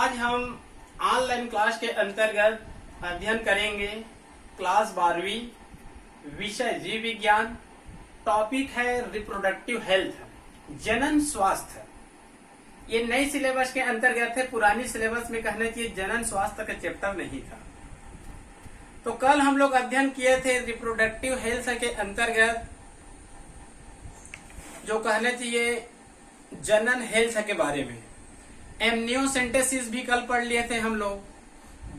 आज हम online class के अंतर्गत अध्ययन करेंगे क्लास 12वीं, विषय जीव विज्ञान। टॉपिक है रिप्रोडक्टिव हेल्थ, जनन स्वास्थ्य। ये नई सिलेबस के अंतर्गत है, पुरानी सिलेबस में कहना चाहिए जनन स्वास्थ्य का चैप्टर नहीं था। तो कल हम लोग अध्ययन किए थे रिप्रोडक्टिव हेल्थ के अंतर्गत जो कहना चाहिए जनन हेल्थ के बारे में। एमनियोसेंटेसिस भी कल पढ़ लिए थे हम लोग,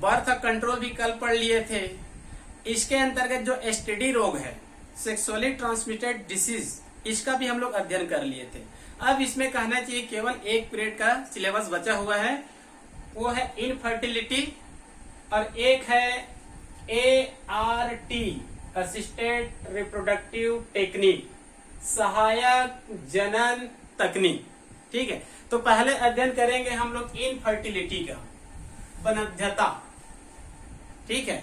बर्थ कंट्रोल भी कल पढ़ लिए थे। इसके अंतर्गत जो एसटीडी रोग है, सेक्सुअली ट्रांसमिटेड डिसीज, इसका भी हम लोग अध्ययन कर लिए थे। अब इसमें कहना चाहिए केवल एक पीरियड का सिलेबस बचा हुआ है, वो है इनफर्टिलिटी, और एक है ART असिस्टेड रिप्रोडक्टिव टेक्निक, सहायक जनन तकनीक। ठीक है, तो पहले अध्ययन करेंगे हम लोग इनफर्टिलिटी का, वंध्यता। ठीक है,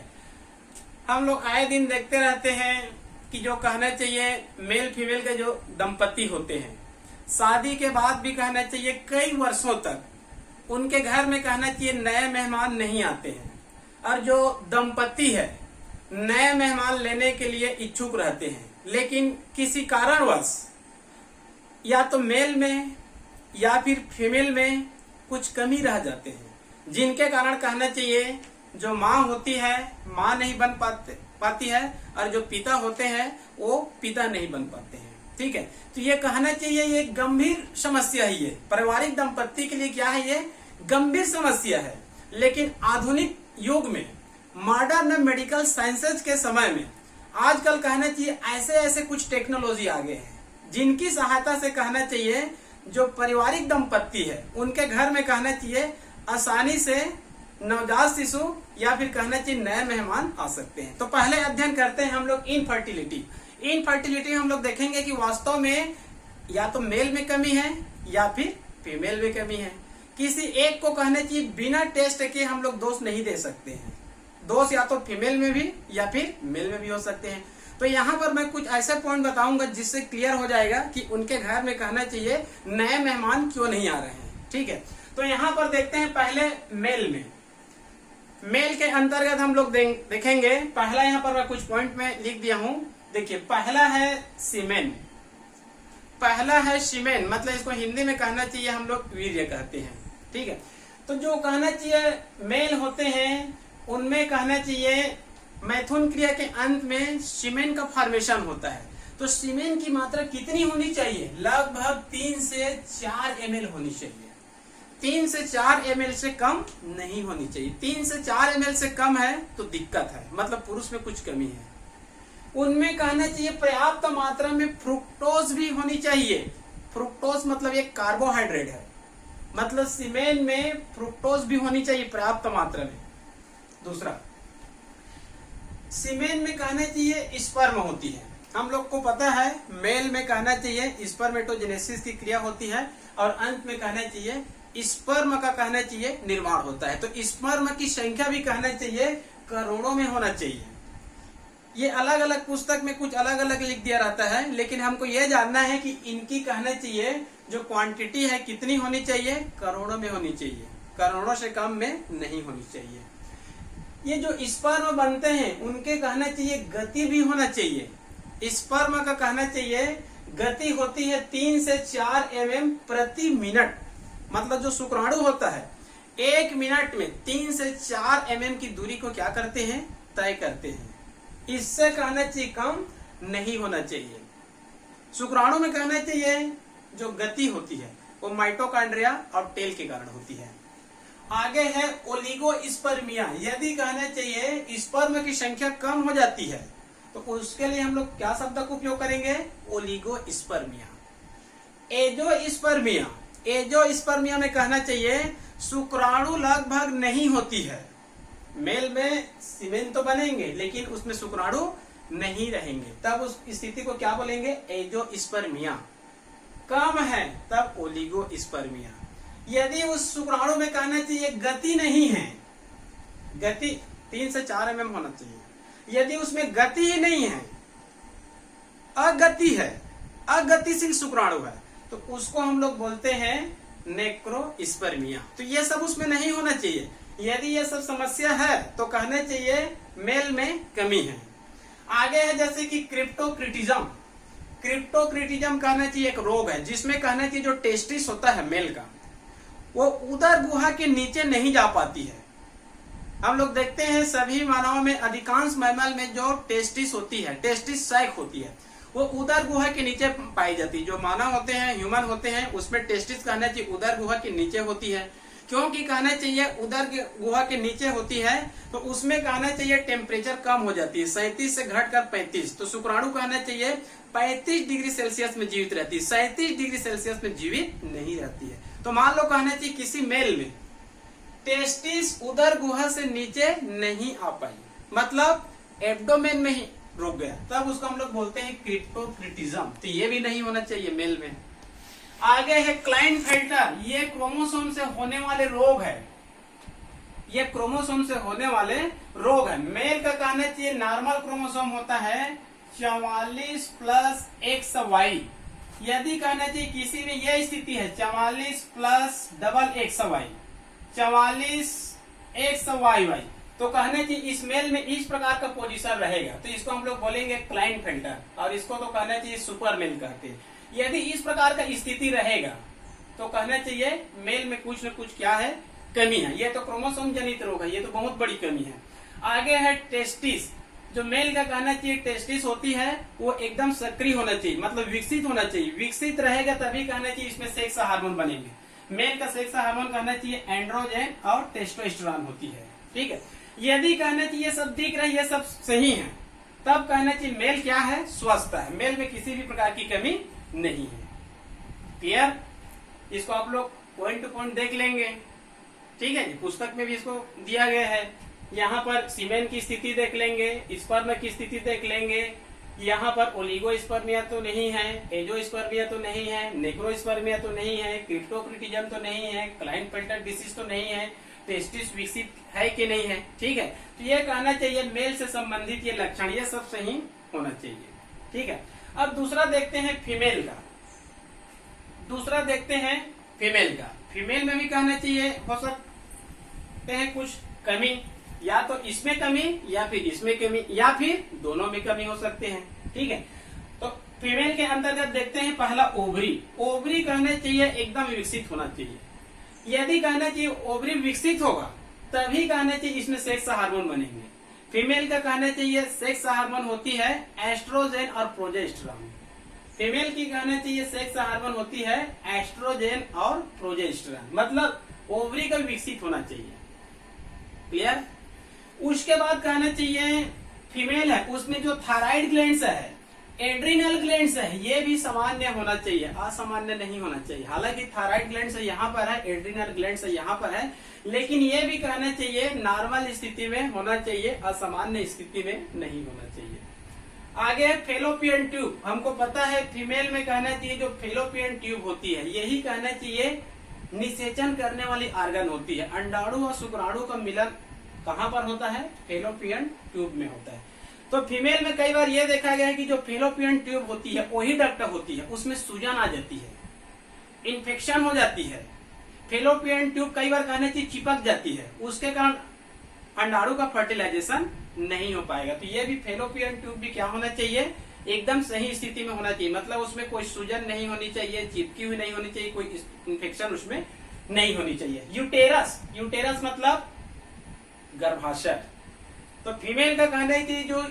हम लोग आए दिन देखते रहते हैं कि जो कहना चाहिए मेल फीमेल के जो दंपति होते हैं, शादी के बाद भी कहना चाहिए कई वर्षों तक उनके घर में कहना चाहिए नए मेहमान नहीं आते हैं, और जो दंपति है नए मेहमान लेने के लिए इच्छुक रहते हैं, लेकिन किसी कारणवश या तो मेल में या फिर फीमेल में कुछ कमी रह जाते हैं, जिनके कारण कहना चाहिए जो माँ होती है माँ नहीं बन पाती है, और जो पिता होते हैं वो पिता नहीं बन पाते हैं। ठीक है, तो ये कहना चाहिए ये गंभीर समस्या है। ये पारिवारिक दंपत्ति के लिए क्या है, ये गंभीर समस्या है। लेकिन आधुनिक युग में, मॉडर्न मेडिकल साइंसेज के समय में आजकल कहना चाहिए ऐसे ऐसे कुछ टेक्नोलॉजी आ गए हैं जिनकी सहायता से कहना चाहिए जो पारिवारिक दंपत्ति है उनके घर में कहना चाहिए आसानी से नवजात शिशु या फिर कहना चाहिए नए मेहमान आ सकते हैं। तो पहले अध्ययन करते हैं हम लोग इनफर्टिलिटी। इनफर्टिलिटी हम लोग देखेंगे कि वास्तव में या तो मेल में कमी है या फिर फीमेल में कमी है। किसी एक को कहना चाहिए बिना टेस्ट के हम लोग दोष नहीं दे सकते हैं। दोष या तो फीमेल में भी या फिर मेल में भी हो सकते हैं। तो यहाँ पर मैं कुछ ऐसे पॉइंट बताऊंगा जिससे क्लियर हो जाएगा कि उनके घर में कहना चाहिए नए मेहमान क्यों नहीं आ रहे हैं। ठीक है, तो यहाँ पर देखते हैं पहले मेल में। मेल के अंतर्गत हम लोग देखेंगे, पहला यहाँ पर मैं कुछ पॉइंट में लिख दिया हूँ। देखिए, पहला है सीमेन। पहला है सीमेन, मतलब इसको हिंदी में कहना चाहिए हम लोग वीर्य कहते हैं। ठीक है, तो जो कहना चाहिए मेल होते हैं उनमें कहना चाहिए मैथुन क्रिया के अंत में सीमेन का फॉर्मेशन होता है। तो सीमेन की मात्रा कितनी होनी चाहिए? लगभग 3 से 4 ml होनी चाहिए। 3 से 4 ml से कम नहीं होनी चाहिए। 3 से 4 ml से कम है तो दिक्कत है, मतलब पुरुष में कुछ कमी है। उनमें कहना चाहिए पर्याप्त मात्रा में फ्रुक्टोज भी होनी चाहिए। फ्रुक्टोज मतलब एक कार्बोहाइड्रेट है, मतलब सीमेन में फ्रुक्टोज भी होनी चाहिए पर्याप्त मात्रा में। दूसरा, सीमेन में कहना चाहिए स्पर्म होती है। हम लोग को पता है मेल में कहना चाहिए स्पर्मेटोजेनेसिस की क्रिया होती है, और अंत में कहना चाहिए स्पर्म का कहना चाहिए निर्माण होता है। तो स्पर्म की संख्या भी कहना चाहिए करोड़ों में होना चाहिए। ये अलग अलग पुस्तक में कुछ अलग अलग लिख दिया रहता है, लेकिन हमको ये जानना है कि इनकी कहना चाहिए जो क्वांटिटी है कितनी होनी चाहिए? करोड़ों में होनी चाहिए, करोड़ों से कम में नहीं होनी चाहिए। ये जो स्पर्म बनते हैं उनके कहना चाहिए गति भी होना चाहिए। स्पर्म का कहना चाहिए गति होती है 3 से 4 mm प्रति मिनट, मतलब जो शुक्राणु होता है 1 मिनट में 3 से 4 mm की दूरी को क्या करते हैं? तय करते हैं। इससे कहना चाहिए कम नहीं होना चाहिए। शुक्राणु में कहना चाहिए जो गति होती है वो माइटोकॉन्ड्रिया और टेल के कारण होती है। आगे है ओलिगोस्पर्मिया। यदि कहना चाहिए स्पर्म की संख्या कम हो जाती है तो उसके लिए हम लोग क्या शब्द का उपयोग करेंगे? ओलिगोस्पर्मिया। एजोस्पर्मिया। एजोस्पर्मिया में कहना चाहिए शुक्राणु लगभग नहीं होती है। मेल में सीमेन तो बनेंगे लेकिन उसमें शुक्राणु नहीं रहेंगे, तब उस स्थिति को क्या बोलेंगे? एजोस्पर्मिया। कम है तब ओलिगोस्पर्मिया। यदि उस शुक्राणु में कहना चाहिए गति नहीं है, गति 3 से 4 mm होना चाहिए। यदि उसमें गति ही नहीं है, अगति है, अगतिशील शुक्राणु है, तो उसको हम लोग बोलते हैं नेक्रोस्पर्मिया। तो ये सब उसमें नहीं होना चाहिए। यदि ये सब समस्या है तो कहना चाहिए मेल में कमी है। आगे है जैसे कि क्रिप्टोक्रिटिज्म। क्रिप्टोक्रिटिज्म कहना चाहिए एक रोग है जिसमें कहना चाहिए जो टेस्टिस होता है मेल का, वो उदर गुहा के नीचे नहीं जा पाती है। हम लोग देखते हैं सभी मानवों में, अधिकांश मैमल में जो टेस्टिस होती है, टेस्टिस सैक होती है, वो उदर गुहा के नीचे पाई जाती है। जो मानव होते हैं, ह्यूमन होते हैं, उसमें टेस्टिस कहना चाहिए उदर गुहा के नीचे होती है। क्योंकि कहना चाहिए उदर गुहा के नीचे होती है तो उसमें कहना चाहिए टेम्परेचर कम हो जाती है, 37 से घटकर 35। तो शुक्राणु कहना चाहिए 35 डिग्री सेल्सियस में जीवित रहती है, 37 डिग्री सेल्सियस में जीवित नहीं रहती है। तो मान लो कहना चाहिए किसी मेल में टेस्टिस उदर गुहा से नीचे नहीं आ पाई, मतलब एब्डोमेन में ही रुक गया, तब उसको हम लोग बोलते हैं क्रिप्टोक्रिटिज्म। तो ये भी नहीं होना चाहिए मेल में। आगे है क्लाइनफेल्टर। ये क्रोमोसोम से होने वाले रोग है, ये क्रोमोसोम से होने वाले रोग है। मेल का कहना चाहिए नॉर्मल क्रोमोसोम होता है 44 प्लस XY। यदि कहना चाहिए किसी में यह स्थिति है 44 प्लस डबल XY, 44 XYY, तो कहना चाहिए इस मेल में इस प्रकार का पोजीशन रहेगा। तो इसको हम लोग बोलेंगे क्लाइनफेल्टर, और इसको तो कहना चाहिए सुपर मेल कहते हैं। यदि इस प्रकार का स्थिति रहेगा तो कहना चाहिए मेल में कुछ न कुछ क्या है, कमी है। ये तो क्रोमोसोम जनित रोग है, ये तो बहुत बड़ी कमी है। आगे है टेस्टिस। जो मेल का कहना चाहिए टेस्टिस होती है वो एकदम सक्रिय होना चाहिए, मतलब विकसित होना चाहिए। विकसित रहेगा तभी कहना चाहिए इसमें सेक्स हार्मोन बनेंगे। मेल का सेक्स हार्मोन कहना चाहिए एंड्रोजन और टेस्टोस्टेरोन होती है, ठीक है। यदि कहना चाहिए सब दिख रहा है, ये सब सही है, तब कहना चाहिए मेल क्या है, स्वस्थ है, मेल में किसी भी प्रकार की कमी नहीं है। क्लियर? इसको आप लोग पॉइंट टू पॉइंट देख लेंगे, ठीक है जी। पुस्तक में भी इसको दिया गया है। यहाँ पर सीमेन की स्थिति देख लेंगे, स्पर्म की स्थिति देख लेंगे। यहाँ पर ओलिगोस्पर्मिया तो नहीं है, एंजियोस्पर्मिया तो नहीं है, नेक्रोस्पर्मिया तो नहीं है, क्रिप्टोक्रिटिज्म तो नहीं है, क्लाइनफेल्टर डिसीज तो नहीं है, टेस्टिस विकसित है कि नहीं है, ठीक है। तो ये कहना चाहिए मेल से संबंधित ये लक्षण, ये सब सही होना चाहिए, ठीक है। अब दूसरा देखते हैं फीमेल का। दूसरा देखते हैं फीमेल का। फीमेल में भी कहना चाहिए हो सकते हैं कुछ कमी, या तो इसमें कमी या फिर इसमें कमी, या फिर दोनों में कमी हो सकते हैं, ठीक है। तो फीमेल के अंतर्गत देखते हैं पहला ओवरी। ओवरी कहना चाहिए एकदम विकसित होना चाहिए। यदि कहना चाहिए ओवरी विकसित होगा तभी कहना चाहिए इसमें सेक्स हार्मोन बनेंगे। फीमेल का कहना चाहिए सेक्स हार्मोन होती है एस्ट्रोजन और प्रोजेस्टेरॉन। फीमेल की कहना चाहिए सेक्स हार्मोन होती है एस्ट्रोजन और प्रोजेस्टेरॉन, मतलब ओवरी का विकसित होना चाहिए। क्लियर? उसके बाद कहना चाहिए फीमेल है उसमें जो थायराइड ग्लैंड्स है, एड्रिनल ग्लैंड्स है, ये भी सामान्य होना चाहिए, असामान्य नहीं होना चाहिए। हालांकि थायराइड ग्लैंड्स यहाँ पर है, एड्रिनल ग्लैंड्स यहाँ पर है, लेकिन ये भी कहना चाहिए नॉर्मल स्थिति में होना चाहिए, असामान्य स्थिति में नहीं होना चाहिए। आगे फेलोपियन ट्यूब। हमको पता है फीमेल में कहना चाहिए जो फेलोपियन ट्यूब होती है, यही कहना चाहिए निषेचन करने वाली आर्गन होती है। अंडाणु और शुक्राणु का मिलन कहाँ पर होता है? फेलोपियन ट्यूब में होता है। तो फीमेल में कई बार ये देखा गया है कि जो फेलोपियन ट्यूब होती है वही डक्ट होती है, उसमें सूजन आ जाती है, इन्फेक्शन हो जाती है। फेलोपियन ट्यूब कई बार कहने चाहिए चिपक जाती है, उसके कारण अंडाणु का फर्टिलाइजेशन नहीं हो पाएगा। तो ये भी फेलोपियन ट्यूब भी क्या होना चाहिए? एकदम सही स्थिति में होना चाहिए, मतलब उसमें कोई सूजन नहीं होनी चाहिए, चिपकी हुई नहीं होनी चाहिए, कोई इन्फेक्शन उसमें नहीं होनी चाहिए। यूटेरस। यूटेरस मतलब गर्भाशय। तो फीमेल का कहना है कि जो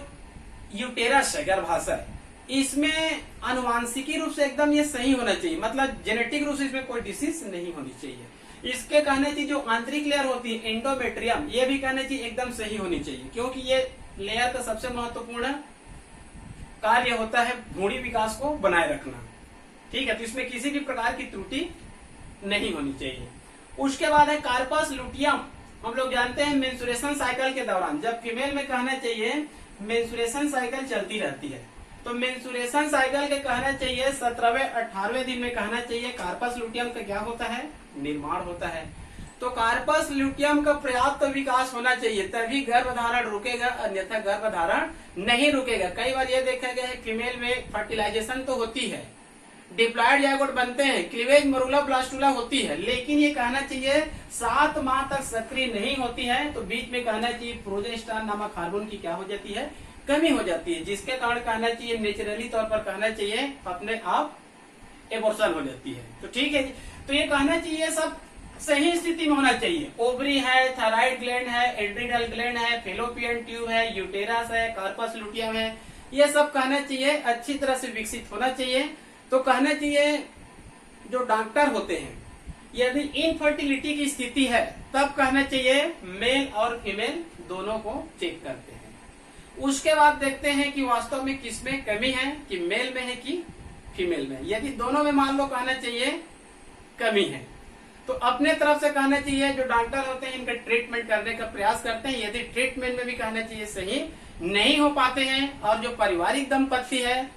यूटेरस है, गर्भाशय, इसमें अनुवांशिकी रूप से एकदम ये सही होना चाहिए, मतलब जेनेटिक रूप से इसमें कोई डिसीज नहीं होनी चाहिए। इसके कहने चाहिए जो आंतरिक लेयर होती है एंडोमेट्रियम, ये भी कहने चाहिए एकदम सही होनी चाहिए, क्योंकि ये लेयर का सबसे महत्वपूर्ण कार्य होता है भ्रूणी विकास को बनाए रखना, ठीक है। तो इसमें किसी भी प्रकार की त्रुटि नहीं होनी चाहिए। उसके बाद है कार्पस लुटियम। हम लोग जानते हैं मेंस्ट्रुएशन साइकिल के दौरान, जब फीमेल में कहना चाहिए मेंस्ट्रुएशन साइकिल चलती रहती है, तो मेंस्ट्रुएशन साइकिल के कहना चाहिए 17वें 18वें दिन में कहना चाहिए कार्पस लुटियम का क्या होता है? निर्माण होता है। तो कार्पस लुटियम का पर्याप्त विकास होना चाहिए, तभी गर्भधारण रुकेगा, अन्यथा गर्भधारण नहीं रुकेगा। कई बार ये देखा गया है फीमेल में फर्टिलाइजेशन तो होती है, डिप्लॉयड जायगोट बनते हैं, क्लीवेज मरूला ब्लास्टुला होती है, लेकिन ये कहना चाहिए 7 माह तक सक्रिय नहीं होती है। तो बीच में कहना चाहिए प्रोजेस्टेरॉन नामक हार्मोन की क्या हो जाती है, कमी हो जाती है, जिसके कारण कहना चाहिए नेचुरली तौर पर कहना चाहिए अपने आप एबॉर्शन हो जाती है। तो ठीक है जी, तो ये कहना चाहिए सब सही स्थिति में होना चाहिए। ओवरी है, थायराइड ग्लैंड है, एड्रिनल ग्लैंड है, फेलोपियन ट्यूब है, यूटेरस है, कार्पस लुटियम है, ये सब कहना चाहिए अच्छी तरह से विकसित होना चाहिए। तो कहना चाहिए जो डॉक्टर होते हैं यदि इनफर्टिलिटी की स्थिति है तब कहना चाहिए मेल और फीमेल दोनों को चेक करते हैं। उसके बाद देखते हैं कि वास्तव में किसमें कमी है, कि मेल में है कि फीमेल में। यदि दोनों में मान लो कहना चाहिए कमी है तो अपने तरफ से कहना चाहिए जो डॉक्टर होते हैं इनका ट्रीटमेंट करने का प्रयास करते हैं। यदि ट्रीटमेंट में भी कहना चाहिए सही नहीं हो पाते हैं और जो पारिवारिक दंपत्ति है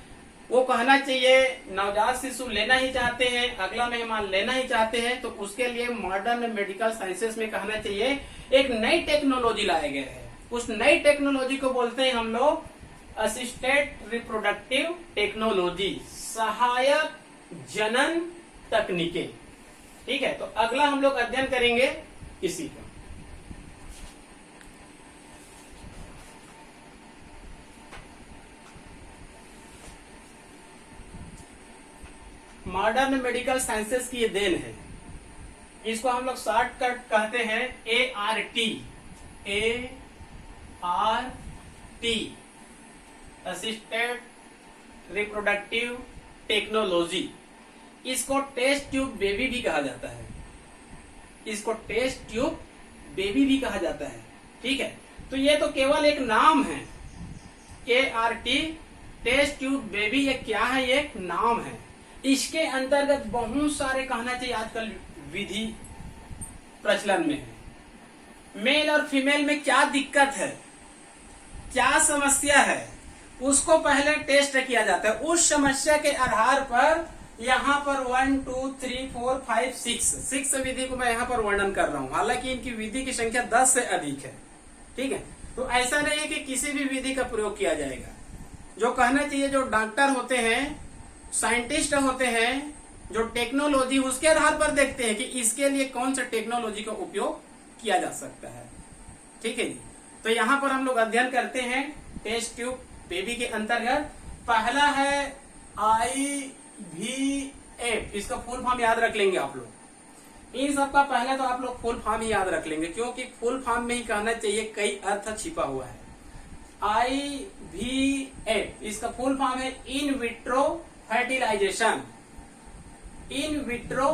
वो कहना चाहिए नवजात शिशु लेना ही चाहते हैं, अगला मेहमान लेना ही चाहते हैं, तो उसके लिए मॉडर्न मेडिकल साइंसेस में कहना चाहिए एक नई टेक्नोलॉजी लाए गए है। उस नई टेक्नोलॉजी को बोलते हैं हम लोग असिस्टेड रिप्रोडक्टिव टेक्नोलॉजी, सहायक जनन तकनीकें। ठीक है, तो अगला हम लोग अध्ययन करेंगे इसी का। मॉडर्न मेडिकल साइंसेस की ये देन है, इसको हम लोग शॉर्टकट कहते हैं ART, असिस्टेड रिप्रोडक्टिव टेक्नोलॉजी। इसको टेस्ट ट्यूब बेबी भी कहा जाता है, इसको टेस्ट ट्यूब बेबी भी कहा जाता है। ठीक है, तो ये तो केवल एक नाम है, ART टेस्ट ट्यूब बेबी, ये क्या है, ये एक नाम है। इसके अंतर्गत बहुत सारे कहना चाहिए आजकल विधि प्रचलन में है। मेल और फीमेल में क्या दिक्कत है, क्या समस्या है, उसको पहले टेस्ट किया जाता है। उस समस्या के आधार पर यहाँ पर 1 2 3 4 5 6 विधि को मैं यहाँ पर वर्णन कर रहा हूँ। हालांकि इनकी विधि की संख्या 10 से अधिक है। ठीक है, तो ऐसा नहीं है कि किसी भी विधि का प्रयोग किया जाएगा। जो कहना चाहिए जो डॉक्टर होते हैं, साइंटिस्ट होते हैं, जो टेक्नोलॉजी उसके आधार पर देखते हैं कि इसके लिए कौन सा टेक्नोलॉजी का उपयोग किया जा सकता है। ठीक है जी, तो यहाँ पर हम लोग अध्ययन करते हैं टेस्ट ट्यूब बेबी के अंतर्गत। पहला है IVF, इसका फुल फॉर्म याद रख लेंगे आप लोग। इन सबका पहले तो आप लोग फुल फॉर्म ही याद रख लेंगे, क्योंकि फुल फॉर्म में ही कहना चाहिए कई अर्थ छिपा हुआ है। IVF इसका फुल फॉर्म है in vitro fertilisation, in vitro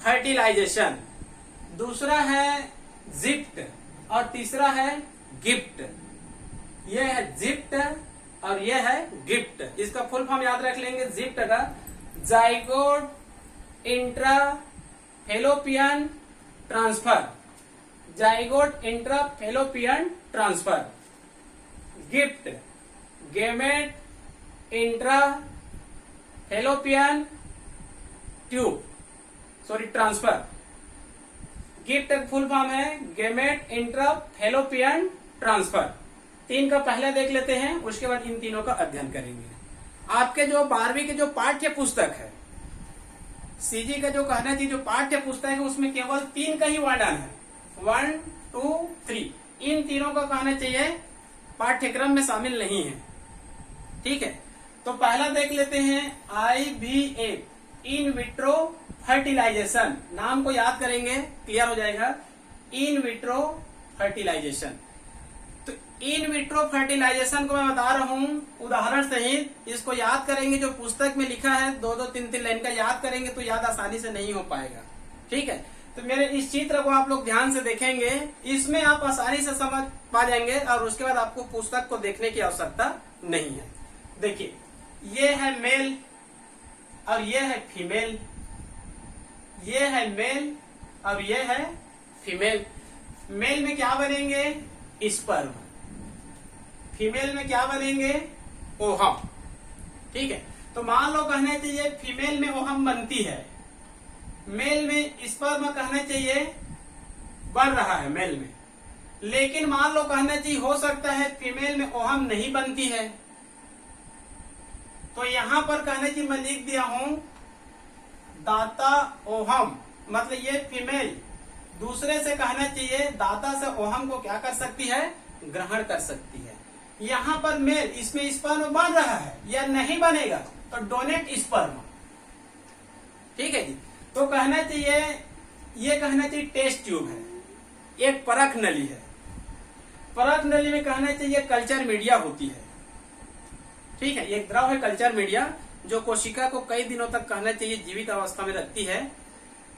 fertilisation. दूसरा है जिप्ट और तीसरा है गिफ्ट। यह है जिप्ट और यह है गिफ्ट। इसका फुल फॉर्म याद रख लेंगे। जिप्ट का zygote intra fallopian transfer, zygote intra fallopian transfer. Gift gamete intra fallopian tube, sorry transfer. Gift full form है गेमेट इंट्रा फेलोपियन ट्रांसफर। 3 का पहले देख लेते हैं, उसके बाद इन तीनों का अध्ययन करेंगे। आपके जो 12वीं के जो पाठ्य पुस्तक है, सीजी का जो कहना चाहिए जो पाठ्य पुस्तक है, उसमें केवल 3 का ही वर्णन है, 1 2 3। इन तीनों का कहना चाहिए पाठ्यक्रम में शामिल नहीं है। ठीक है, तो पहला देख लेते हैं IVF, इन विट्रो फर्टिलाइजेशन। नाम को याद करेंगे, क्लियर हो जाएगा। इन विट्रो फर्टिलाइजेशन, तो इन विट्रो फर्टिलाइजेशन को मैं बता रहा हूं उदाहरण सहित। इसको याद करेंगे, जो पुस्तक में लिखा है 2-2 3-3 लाइन का याद करेंगे तो याद आसानी से नहीं हो पाएगा। ठीक है, तो मेरे इस चित्र को आप लोग ध्यान से देखेंगे, इसमें आप आसानी से समझ पा जाएंगे और उसके बाद आपको पुस्तक को देखने की आवश्यकता नहीं है। देखिए, ये है मेल और ये है फीमेल, ये है मेल और ये है फीमेल। मेल में क्या बनेंगे, स्पर्म। फीमेल में क्या बनेंगे, ओहम। ठीक है, तो मान लो कहना चाहिए फीमेल में ओहम बनती है, मेल में स्पर्म कहना चाहिए बन रहा है मेल में। लेकिन मान लो कहना चाहिए हो सकता है फीमेल में ओहम नहीं बनती है, तो यहां पर कहना चाहिए मैं लिख दिया हूं दाता ओहम, मतलब ये फीमेल दूसरे से कहना चाहिए दाता से ओहम को क्या कर सकती है, ग्रहण कर सकती है। यहाँ पर मेल, इसमें स्पर्म बन रहा है या नहीं बनेगा तो डोनेट स्पर्म, ठीक है जी। तो कहना चाहिए, ये कहना चाहिए टेस्ट ट्यूब है, एक परख नली है। परख नली में कहना चाहिए कल्चर मीडिया होती है, ठीक है। एक द्रव है कल्चर मीडिया जो कोशिका को कई दिनों तक कहना चाहिए जीवित अवस्था में रखती है।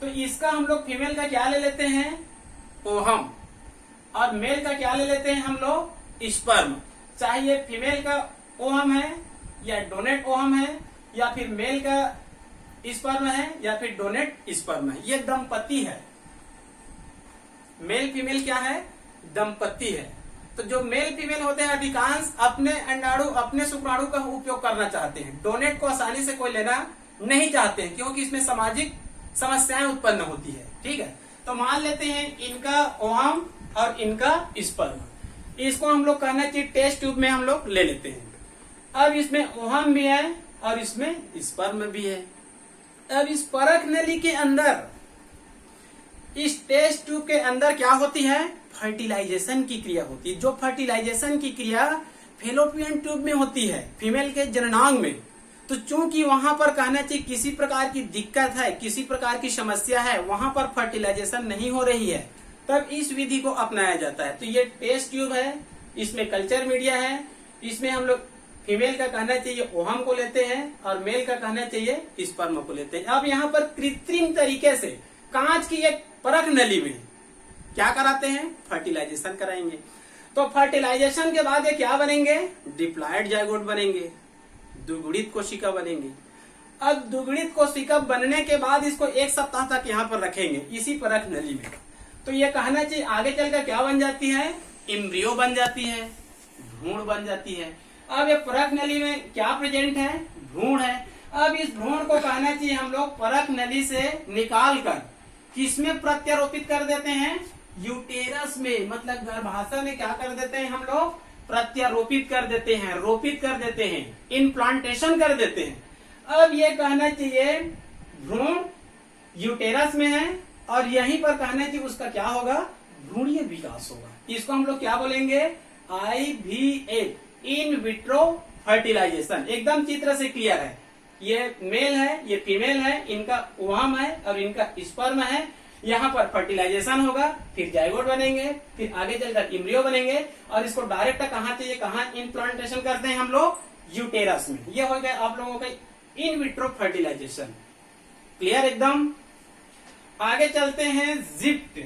तो इसका हम लोग फीमेल का क्या ले लेते हैं, ओहम, और मेल का क्या ले लेते हैं हम लोग, स्पर्म। चाहे ये फीमेल का ओहम है या डोनेट ओहम है या फिर मेल का स्पर्म है या फिर डोनेट स्पर्म है, ये दंपति है। मेल फीमेल क्या है, दंपति है। तो जो मेल फीमेल होते हैं अधिकांश अपने अंडाणु, अपने शुक्राणु का उपयोग करना चाहते हैं, डोनेट को आसानी से कोई लेना नहीं चाहते हैं क्योंकि इसमें सामाजिक समस्याएं उत्पन्न होती है, ठीक है। तो मान लेते हैं इनका ओहम और इनका स्पर्म, इसको हम लोग कहना चाहिए टेस्ट ट्यूब में हम लोग ले लेते हैं। अब इसमें ओहम भी है और इसमें स्पर्म भी है। अब इस परख नली के अंदर, इस टेस्ट ट्यूब के अंदर क्या होती है, फर्टिलाइजेशन की क्रिया होती है। जो फर्टिलाइजेशन की क्रिया फेलोपियन ट्यूब में होती है, फीमेल के जननांग में। तो चूंकि वहां पर कहना चाहिए किसी प्रकार की दिक्कत है, किसी प्रकार की समस्या है, वहां पर फर्टिलाइजेशन नहीं हो रही है, तब इस विधि को अपनाया जाता है। तो ये टेस्ट ट्यूब है, इसमें कल्चर मीडिया है, इसमें हम लोग फीमेल का कहना चाहिए ओहम को लेते हैं और मेल का कहना चाहिए स्पर्म को लेते हैं। अब यहाँ पर कृत्रिम तरीके से कांच की एक परख नली में क्या कराते हैं, फर्टिलाइजेशन कराएंगे। तो फर्टिलाइजेशन के बाद ये क्या बनेंगे, डिप्लॉयड जाइगोट बनेंगे, द्विगुणित कोशिका बनेंगे। अब द्विगुणित कोशिका बनने के बाद इसको 1 सप्ताह तक यहाँ पर रखेंगे इसी परख नली में। तो ये कहना चाहिए आगे चलकर क्या बन जाती है, एम्ब्रियो बन जाती है, भ्रूण बन जाती है। अब ये परख नली में क्या प्रेजेंट है, भ्रूण है। अब इस भ्रूण को कहना चाहिए हम लोग परख नली से निकाल कर किसमें प्रत्यारोपित कर देते हैं, यूटेरस में, मतलब गर्भाशय में क्या कर देते हैं हम लोग, प्रत्यारोपित कर देते हैं, रोपित कर देते हैं, इम्प्लांटेशन कर देते हैं। अब ये कहना चाहिए भ्रूण यूटेरस में है और यहीं पर कहना चाहिए उसका क्या होगा, भ्रूणीय विकास होगा। इसको हम लोग क्या बोलेंगे, IVF, इन विट्रो फर्टिलाइजेशन। एकदम चित्र से क्लियर है, ये मेल है, ये फीमेल है, इनका ओहम है और इनका स्पर्म है। यहाँ पर फर्टिलाइजेशन होगा, फिर जाइगोट बनेंगे, फिर आगे चलकर एम्ब्रियो बनेंगे और इसको डायरेक्ट कहाँ चाहिए, कहाँ इम्प्लांटेशन करते हैं हम लोग, यूटेरस में। ये हो गया आप लोगों का इन विट्रो फर्टिलाइजेशन। क्लियर एकदम। आगे चलते हैं जिप्ट,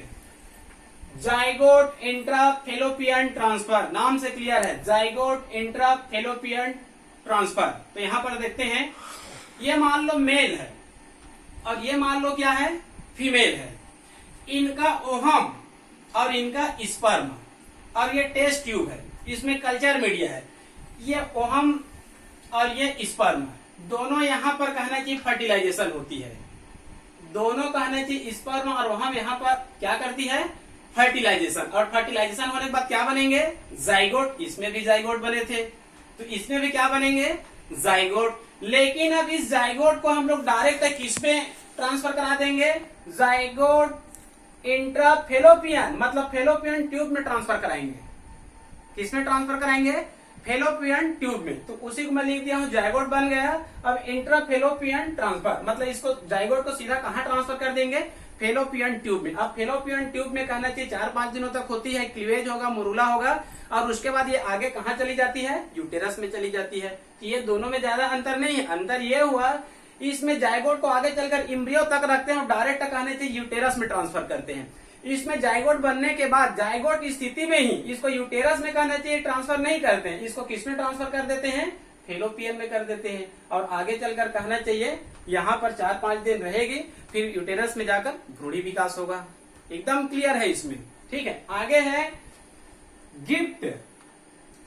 जाइगोट इंट्राफेलोपियन ट्रांसफर, नाम से क्लियर है, जाइगोट इंट्राफेलोपियन ट्रांसफर। तो यहां पर देखते हैं, ये मान लो मेल है और ये मान लो क्या है, फीमेल है। इनका ओहम और इनका स्पर्म और ये टेस्ट ट्यूब है, इसमें कल्चर मीडिया है। ये ओहम और ये स्पर्म दोनों यहां पर कहना चाहिए फर्टिलाइजेशन होती है। दोनों कहना चाहिए स्पर्म और ओहम यहाँ पर क्या करती है, फर्टिलाइजेशन। और फर्टिलाइजेशन होने के बाद क्या बनेंगे, जाइगोट। इसमें भी जाइगोट बने थे तो इसमें भी क्या बनेंगे, जाइगोट। लेकिन अब इस जाइगोट को हम लोग डायरेक्ट किसमें ट्रांसफर करा देंगे, जाइगोट इंट्राफेलोपियन, मतलब फेलोपियन ट्यूब में ट्रांसफर कराएंगे। किसमें ट्रांसफर कराएंगे, फेलोपियन ट्यूब में। तो उसी को मैं लिख दिया हूं, जाइगोट बन गया। अब इंट्राफेलोपियन ट्रांसफर, मतलब इसको जाइगोट को सीधा कहां ट्रांसफर कर देंगे, फेलोपियन ट्यूब में। अब फेलोपियन ट्यूब में कहना चाहिए 4-5 दिनों तक होती है, क्लीवेज होगा, मुरुला होगा और उसके बाद ये आगे कहां चली जाती है, यूटेरस में चली जाती है। तो ये दोनों में ज्यादा अंतर नहीं है। अंतर ये हुआ, इसमें जाइगोट को आगे चलकर एम्ब्रियो तक रखते हैं और डायरेक्ट कहने चाहिए यूटेरस में ट्रांसफर करते हैं। इसमें जाइगोट बनने के बाद जाइगोट की स्थिति में ही इसको यूटेरस में कहना चाहिए ट्रांसफर नहीं करते हैं, इसको किसमें ट्रांसफर कर देते हैं, फेलोपियन में कर देते हैं। और आगे चलकर कहना चाहिए यहाँ पर 4-5 दिन रहेगी, फिर यूटेरस में जाकर भ्रूणी विकास होगा। एकदम क्लियर है इसमें, ठीक है। आगे है गिफ्ट,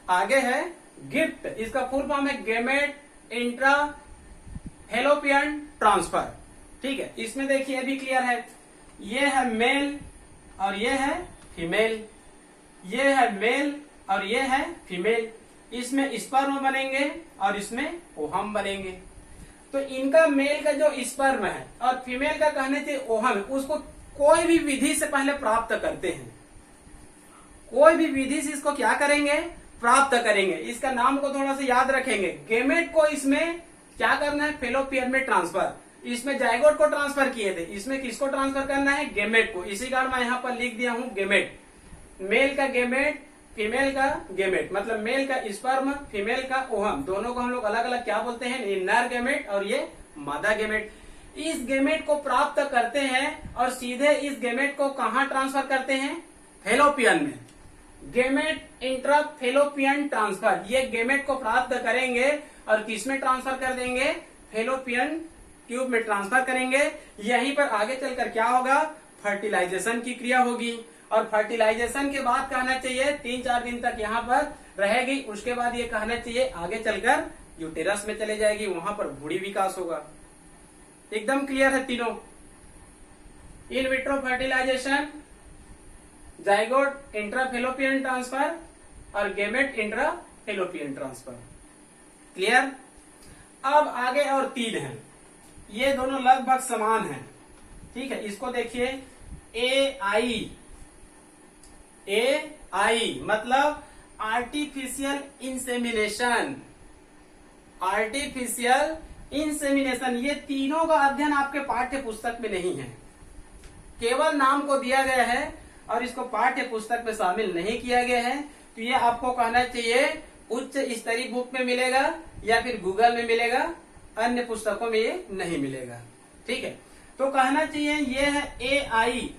आगे है गिफ्ट, इसका फुल फॉर्म है गेमेट इंट्रा फेलोपियन ट्रांसफर, ठीक है। इसमें देखिए अभी क्लियर है, ये है मेल और ये है फीमेल, ये है मेल और ये है फीमेल। इसमें स्पर्म बनेंगे और इसमें ओहम बनेंगे। तो इनका मेल का जो स्पर्म है और फीमेल का कहने चाहिए ओहम है, उसको कोई भी विधि से पहले प्राप्त करते हैं। कोई भी विधि से इसको क्या करेंगे, प्राप्त करेंगे। इसका नाम को थोड़ा सा याद रखेंगे। गेमेट को इसमें क्या करना है, फेलोपियन में ट्रांसफर। इसमें जाइगोट को ट्रांसफर किए थे, इसमें किसको ट्रांसफर करना है, गेमेट को। इसी कारण मैं यहाँ पर लिख दिया हूं गेमेट। मेल का गेमेट, फीमेल का गेमेट, मतलब मेल का स्पर्म, फीमेल का ओहम, दोनों को हम लोग अलग अलग क्या बोलते हैं, ये नर गेमेट और ये मादा गेमेट। इस गेमेट को प्राप्त करते हैं और सीधे इस गेमेट को कहां ट्रांसफर करते हैं, फेलोपियन में। गेमेट इंट्राफेलोपियन ट्रांसफर, ये गेमेट को प्राप्त करेंगे और किसमें ट्रांसफर कर देंगे, फेलोपियन ट्यूब में ट्रांसफर करेंगे। यहीं पर आगे चलकर क्या होगा, फर्टिलाइजेशन की क्रिया होगी और फर्टिलाइजेशन के बाद कहना चाहिए 3-4 दिन तक यहाँ पर रहेगी। उसके बाद ये कहना चाहिए आगे चलकर यूटेरस में चले जाएगी, वहां पर भ्रूण विकास होगा। एकदम क्लियर है तीनों। In vitro fertilisation, zygote intrafallopian transfer और गेमेट इंट्राफेलोपियन ट्रांसफर। क्लियर। अब आगे और 3 हैं, ये दोनों लगभग समान हैं। ठीक है, इसको देखिए AI मतलब आर्टिफिशियल इंसेमिनेशन। आर्टिफिशियल इंसेमिनेशन, ये तीनों का अध्ययन आपके पाठ्य पुस्तक में नहीं है, केवल नाम को दिया गया है और इसको पाठ्य पुस्तक में शामिल नहीं किया गया है। तो ये आपको कहना चाहिए उच्च स्तरीय बुक में मिलेगा या फिर गूगल में मिलेगा, अन्य पुस्तकों में ये नहीं मिलेगा। ठीक है, तो कहना चाहिए ये है AI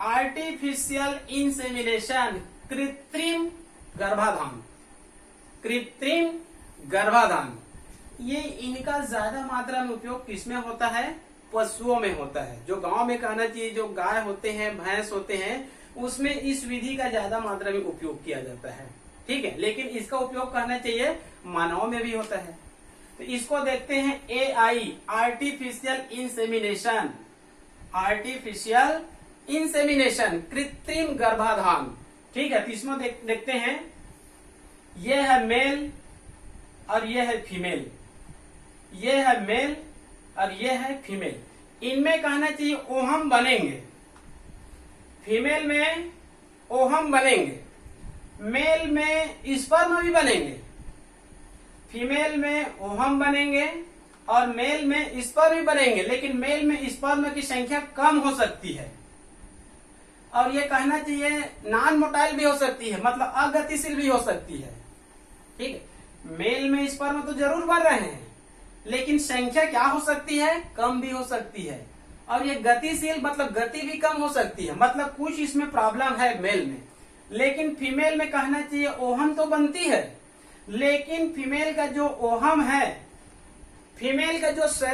आर्टिफिशियल इंसेमिनेशन, कृत्रिम गर्भाधान। कृत्रिम गर्भाधान, ये इनका ज्यादा मात्रा में उपयोग किसमें होता है, पशुओं में होता है। जो गांव में कहना चाहिए जो गाय होते हैं, भैंस होते हैं, उसमें इस विधि का ज्यादा मात्रा में उपयोग किया जाता है। ठीक है, लेकिन इसका उपयोग करना चाहिए मानव में भी होता है। तो इसको देखते हैं AI artificial insemination. Artificial insemination, कृत्रिम गर्भाधान। ठीक है, तो इसमें देखते हैं, ये है मेल और ये है फीमेल। ये है मेल और ये है फीमेल। इनमें कहना चाहिए ओहम बनेंगे, फीमेल में ओहम बनेंगे, मेल में स्पर्म भी बनेंगे। फीमेल में ओहम बनेंगे और मेल में स्पर्म भी बनेंगे, लेकिन मेल में स्पर्म की संख्या कम हो सकती है और ये कहना चाहिए नॉन मोटाइल भी हो सकती है, मतलब अगतिशील भी हो सकती है। ठीक है, मेल में स्पर्म तो जरूर बन रहे हैं, लेकिन संख्या क्या हो सकती है, कम भी हो सकती है। और ये गतिशील मतलब गति भी कम हो सकती है, मतलब कुछ इसमें प्रॉब्लम है मेल में। लेकिन फीमेल में कहना चाहिए ओहम तो बनती है, लेकिन फीमेल का जो ओहम है, फीमेल का जो